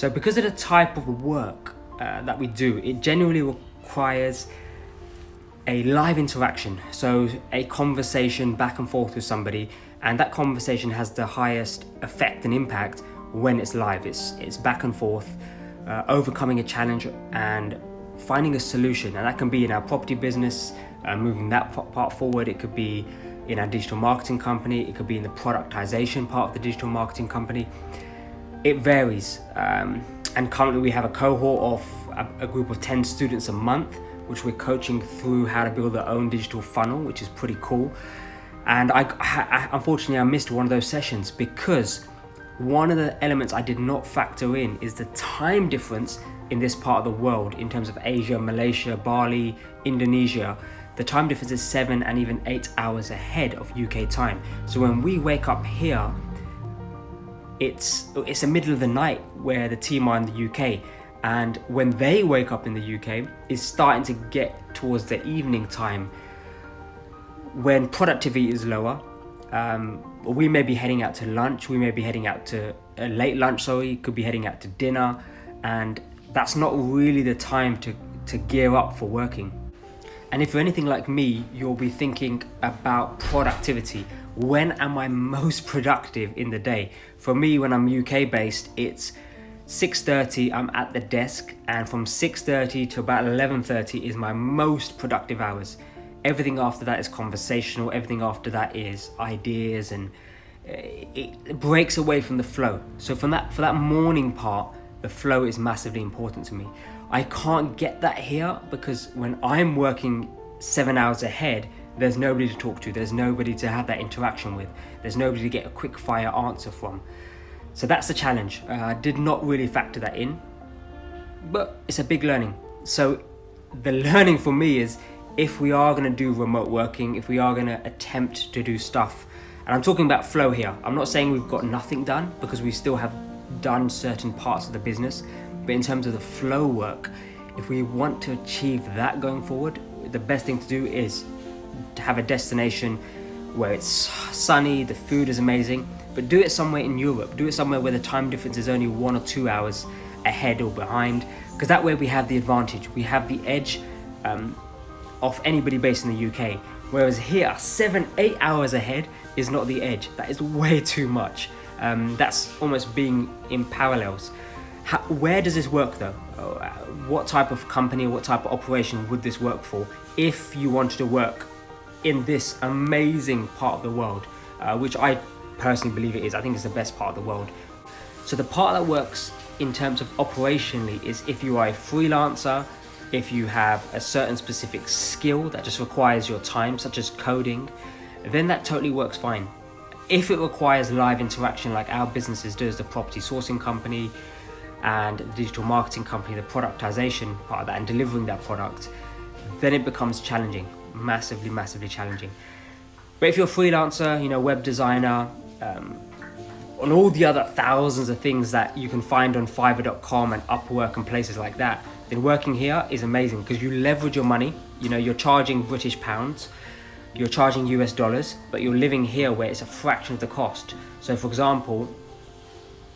So because of the type of work that we do, it generally requires a live interaction, so a conversation back and forth with somebody, and that conversation has the highest effect and impact when it's live. It's back and forth, overcoming a challenge and finding a solution, and that can be in our property business, moving that part forward. It could be in our digital marketing company, it could be in the productization part of the digital marketing company. It varies, and currently we have a cohort of a group of 10 students a month, which we're coaching through how to build their own digital funnel, which is pretty cool. And I unfortunately I missed one of those sessions because one of the elements I did not factor in is the time difference in this part of the world. In terms of Asia, Malaysia, Bali, Indonesia, the time difference is 7 and even 8 hours ahead of UK time. So when we wake up here, it's the middle of the night where the team are in the UK, and when they wake up in the UK, it's starting to get towards the evening time when productivity is lower. We may be heading out to lunch, we may be heading out to a late lunch, could be heading out to dinner, and that's not really the time to gear up for working. And if you're anything like me, you'll be thinking about productivity. When am I most productive in the day? For me, when I'm UK based, it's 6:30, I'm at the desk, and from 6:30 to about 11:30 is my most productive hours. Everything after that is conversational, everything after that is ideas, and it breaks away from the flow. So for that morning part, the flow is massively important to me. I can't get that here because when I'm working 7 hours ahead, there's nobody to talk to, there's nobody to have that interaction with, there's nobody to get a quick fire answer from. So that's the challenge. I did not really factor that in, but it's a big learning. So the learning for me is, if we are going to do remote working, if we are going to attempt to do stuff, and I'm talking about flow here, I'm not saying we've got nothing done, because we still have done certain parts of the business, but in terms of the flow work, if we want to achieve that going forward, the best thing to do is to have a destination where it's sunny, the food is amazing, but do it somewhere in Europe, do it somewhere where the time difference is only 1 or 2 hours ahead or behind, because that way we have the advantage, we have the edge of anybody based in the UK. Whereas here, 7-8 hours ahead is not the edge. That is way too much. That's almost being in parallels. Where does this work though? What type of company, what type of operation would this work for if you wanted to work in this amazing part of the world, which I personally believe it is. I think it's the best part of the world. So the part that works in terms of operationally is if you are a freelancer, if you have a certain specific skill that just requires your time, such as coding, then that totally works fine. If it requires live interaction like our businesses do as the property sourcing company and the digital marketing company, the productization part of that and delivering that product, then it becomes challenging, massively challenging. But if you're a freelancer, web designer, and all the other thousands of things that you can find on Fiverr.com and Upwork and places like that, then working here is amazing because you leverage your money. You're charging British pounds, you're charging US dollars, but you're living here where it's a fraction of the cost. So for example,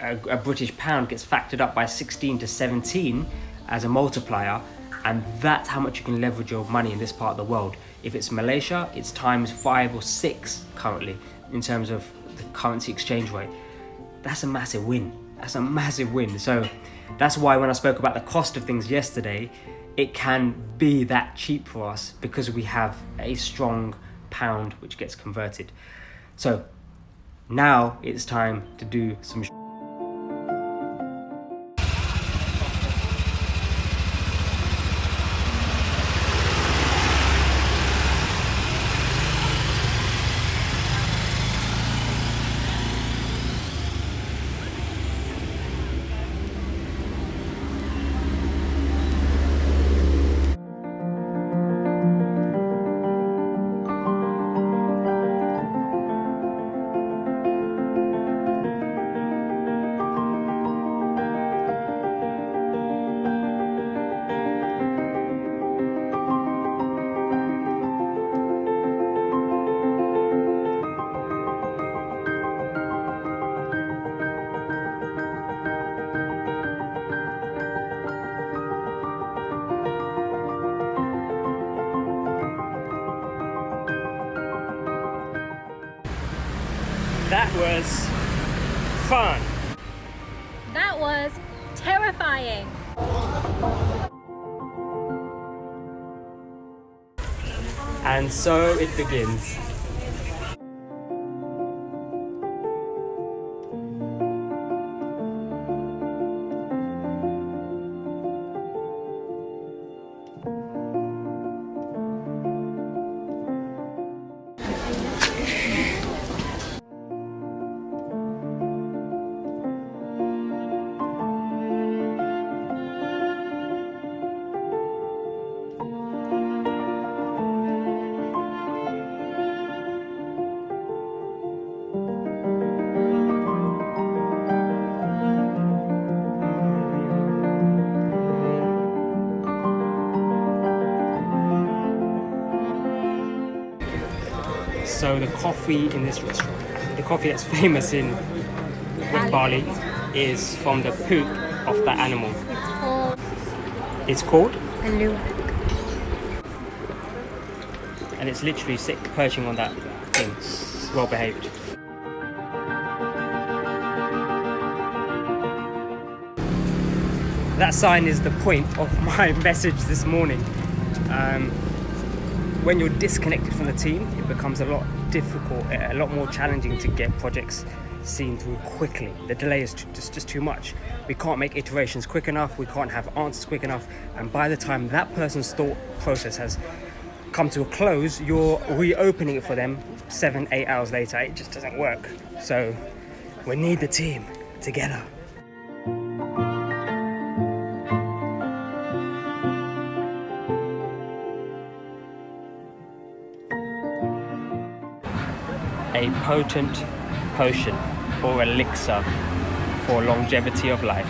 a British pound gets factored up by 16 to 17 as a multiplier, and that's how much you can leverage your money in this part of the world. If it's Malaysia, it's times 5 or 6 currently in terms of the currency exchange rate. That's a massive win. So that's why when I spoke about the cost of things yesterday, it can be that cheap for us because we have a strong pound which gets converted. So now it's time to do some That was fun. That was terrifying. And so it begins. So the coffee in this restaurant, the coffee that's famous in Bali, is from the poop of that animal. It's called? Hello. And it's literally perching on that thing. It's well behaved. That sign is the point of my message this morning. When you're disconnected from the team, it becomes a lot difficult, a lot more challenging to get projects seen through quickly. The delay is just too much. We can't make iterations quick enough, we can't have answers quick enough, and by the time that person's thought process has come to a close, you're reopening it for them 7-8 hours later. It just doesn't work. So we need the team together. A potent potion or elixir for longevity of life.